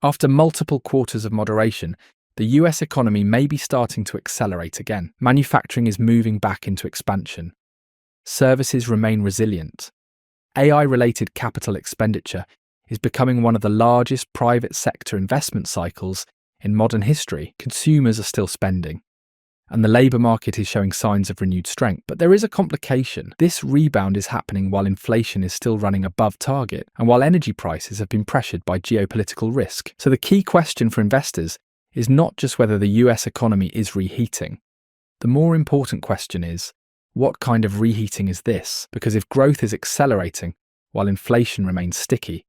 After multiple quarters of moderation, the US economy may be starting to accelerate again. Manufacturing is moving back into expansion. Services remain resilient. AI-related capital expenditure is becoming one of the largest private sector investment cycles in modern history. Consumers are still spending, and the labour market is showing signs of renewed strength. But there is a complication. This rebound is happening while inflation is still running above target, and while energy prices have been pressured by geopolitical risk. So the key question for investors is not just whether the US economy is reheating. The more important question is, what kind of reheating is this? Because if growth is accelerating while inflation remains sticky,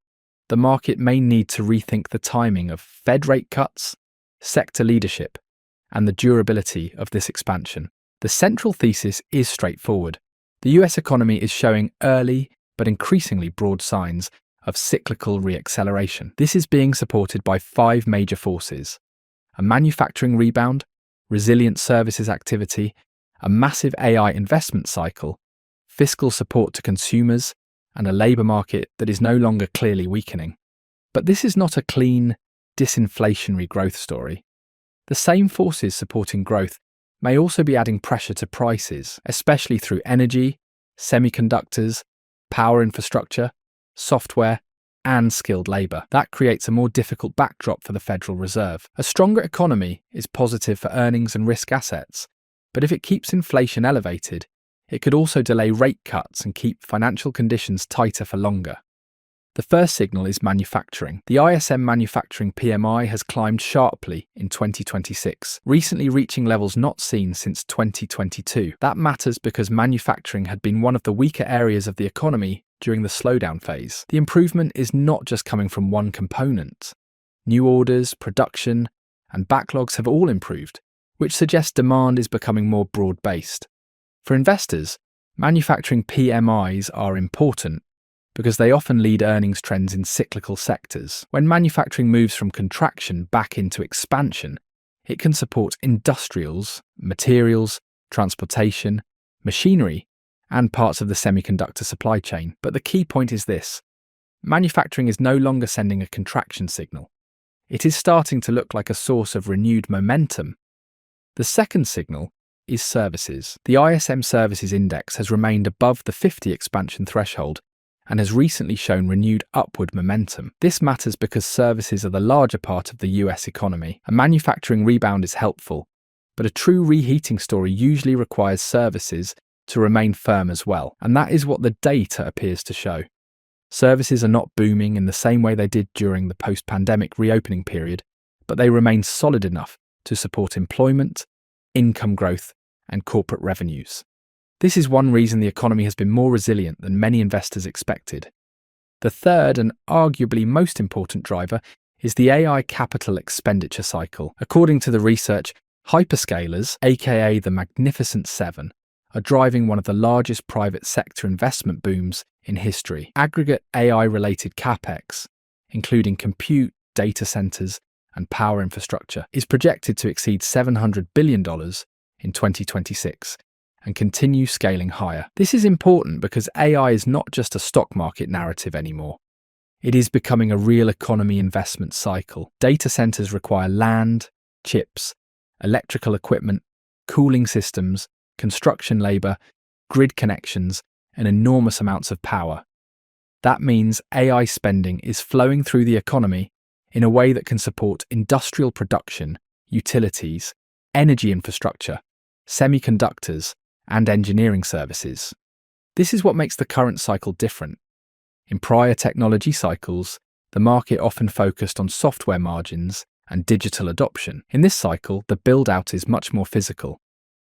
the market may need to rethink the timing of Fed rate cuts, sector leadership, and the durability of this expansion. The central thesis is straightforward. The US economy is showing early but increasingly broad signs of cyclical reacceleration. This is being supported by 5 major forces: a manufacturing rebound, resilient services activity, a massive AI investment cycle, fiscal support to consumers, and a labour market that is no longer clearly weakening. But this is not a clean, disinflationary growth story. The same forces supporting growth may also be adding pressure to prices, especially through energy, semiconductors, power infrastructure, software, and skilled labour. That creates a more difficult backdrop for the Federal Reserve. A stronger economy is positive for earnings and risk assets, but if it keeps inflation elevated, it could also delay rate cuts and keep financial conditions tighter for longer. The first signal is manufacturing. The ISM manufacturing PMI has climbed sharply in 2026, recently reaching levels not seen since 2022. That matters because manufacturing had been one of the weaker areas of the economy during the slowdown phase. The improvement is not just coming from one component. New orders, production, and backlogs have all improved, which suggests demand is becoming more broad-based. For investors, manufacturing PMIs are important because they often lead earnings trends in cyclical sectors. When manufacturing moves from contraction back into expansion, it can support industrials, materials, transportation, machinery, and parts of the semiconductor supply chain. But the key point is this: manufacturing is no longer sending a contraction signal. It is starting to look like a source of renewed momentum. The second signal is services. The ISM Services Index has remained above the 50 expansion threshold and has recently shown renewed upward momentum. This matters because services are the larger part of the US economy. A manufacturing rebound is helpful, but a true reheating story usually requires services to remain firm as well, and that is what the data appears to show. Services are not booming in the same way they did during the post-pandemic reopening period, but they remain solid enough to support employment, income growth, and corporate revenues. This is one reason the economy has been more resilient than many investors expected. The third and arguably most important driver is the AI capital expenditure cycle. According to the research, hyperscalers, aka the Magnificent Seven, are driving one of the largest private sector investment booms in history. Aggregate AI-related capex, including compute, data centers, and power infrastructure, is projected to exceed $700 billion in 2026 and continue scaling higher. This is important because AI is not just a stock market narrative anymore. It is becoming a real economy investment cycle. Data centers require land, chips, electrical equipment, cooling systems, construction labor, grid connections, and enormous amounts of power. That means AI spending is flowing through the economy in a way that can support industrial production, utilities, energy infrastructure, semiconductors, and engineering services. This is what makes the current cycle different. In prior technology cycles, the market often focused on software margins and digital adoption. In this cycle, the build-out is much more physical.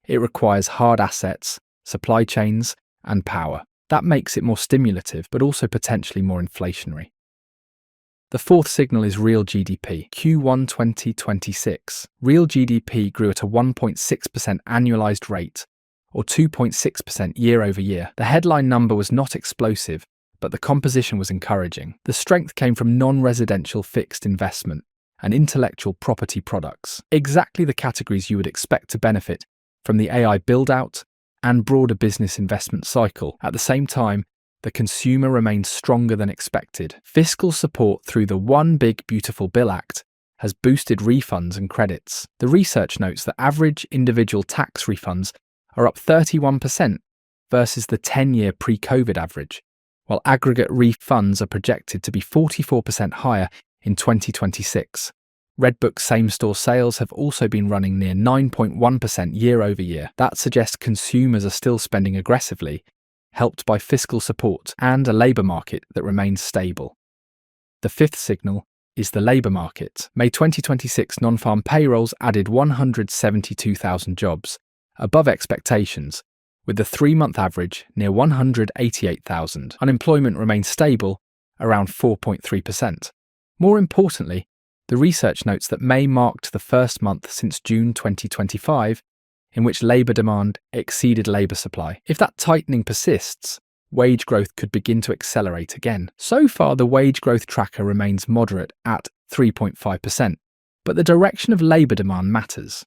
It requires hard assets, supply chains, and power. That makes it more stimulative, but also potentially more inflationary. The fourth signal is real GDP. Q1 2026. Real GDP grew at a 1.6% annualized rate, or 2.6% year over year. The headline number was not explosive, but the composition was encouraging. The strength came from non-residential fixed investment and intellectual property products, exactly the categories you would expect to benefit from the AI build-out and broader business investment cycle. At the same time, the consumer remains stronger than expected. Fiscal support through the One Big Beautiful Bill Act has boosted refunds and credits. The research notes that average individual tax refunds are up 31% versus the 10-year pre-COVID average, while aggregate refunds are projected to be 44% higher in 2026. Redbook same-store sales have also been running near 9.1% year-over-year. That suggests consumers are still spending aggressively, helped by fiscal support and a labour market that remains stable. The fifth signal is the labour market. May 2026 non-farm payrolls added 172,000 jobs, above expectations, with the 3-month average near 188,000. Unemployment remains stable, around 4.3%. More importantly, the research notes that May marked the first month since June 2025 in which labour demand exceeded labour supply. If that tightening persists, wage growth could begin to accelerate again. So far, the wage growth tracker remains moderate at 3.5%, but the direction of labour demand matters.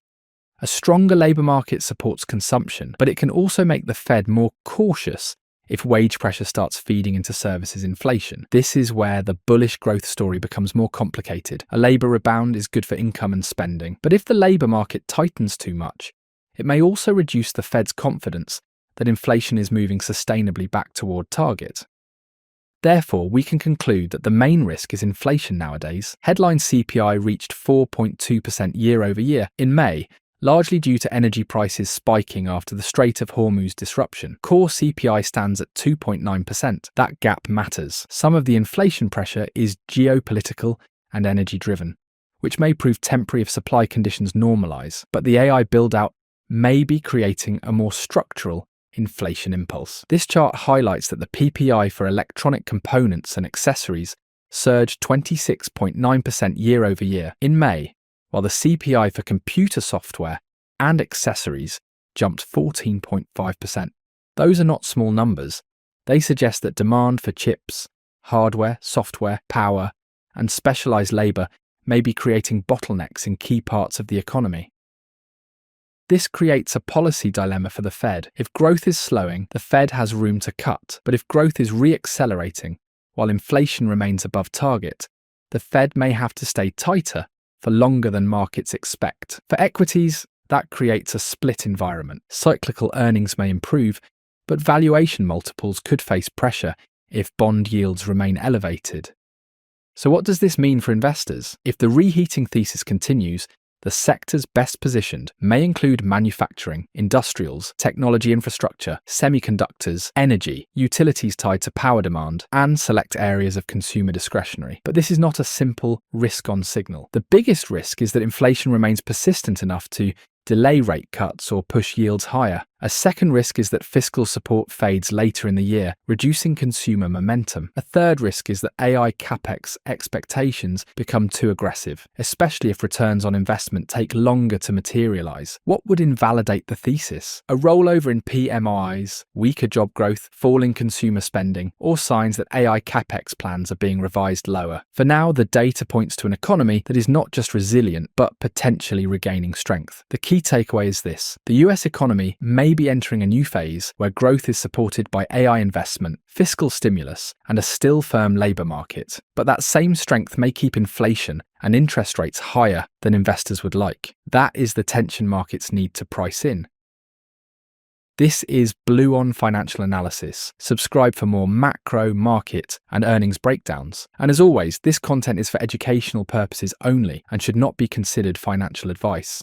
A stronger labour market supports consumption, but it can also make the Fed more cautious if wage pressure starts feeding into services inflation. This is where the bullish growth story becomes more complicated. A labour rebound is good for income and spending, but if the labour market tightens too much, it may also reduce the Fed's confidence that inflation is moving sustainably back toward target. Therefore, we can conclude that the main risk is inflation nowadays. Headline CPI reached 4.2% year-over-year in May, largely due to energy prices spiking after the Strait of Hormuz disruption. Core CPI stands at 2.9%. That gap matters. Some of the inflation pressure is geopolitical and energy-driven, which may prove temporary if supply conditions normalize, but the AI build-out may be creating a more structural inflation impulse. This chart highlights that the PPI for electronic components and accessories surged 26.9% year-over-year in May, while the CPI for computer software and accessories jumped 14.5%. Those are not small numbers. They suggest that demand for chips, hardware, software, power, and specialized labor may be creating bottlenecks in key parts of the economy. This creates a policy dilemma for the Fed. If growth is slowing, the Fed has room to cut. But if growth is re-accelerating, while inflation remains above target, the Fed may have to stay tighter for longer than markets expect. For equities, that creates a split environment. Cyclical earnings may improve, but valuation multiples could face pressure if bond yields remain elevated. So what does this mean for investors? If the reheating thesis continues, the sectors best positioned may include manufacturing, industrials, technology infrastructure, semiconductors, energy, utilities tied to power demand, and select areas of consumer discretionary. But this is not a simple risk-on signal. The biggest risk is that inflation remains persistent enough to delay rate cuts or push yields higher. A second risk is that fiscal support fades later in the year, reducing consumer momentum. A third risk is that AI capex expectations become too aggressive, especially if returns on investment take longer to materialize. What would invalidate the thesis? A rollover in PMIs, weaker job growth, falling consumer spending, or signs that AI capex plans are being revised lower. For now, the data points to an economy that is not just resilient, but potentially regaining strength. The key takeaway is this: the US economy may be entering a new phase where growth is supported by AI investment, fiscal stimulus, and a still firm labour market. But that same strength may keep inflation and interest rates higher than investors would like. That is the tension markets need to price in. This is Blueon Financial Analysis. Subscribe for more macro, market, and earnings breakdowns. And as always, this content is for educational purposes only and should not be considered financial advice.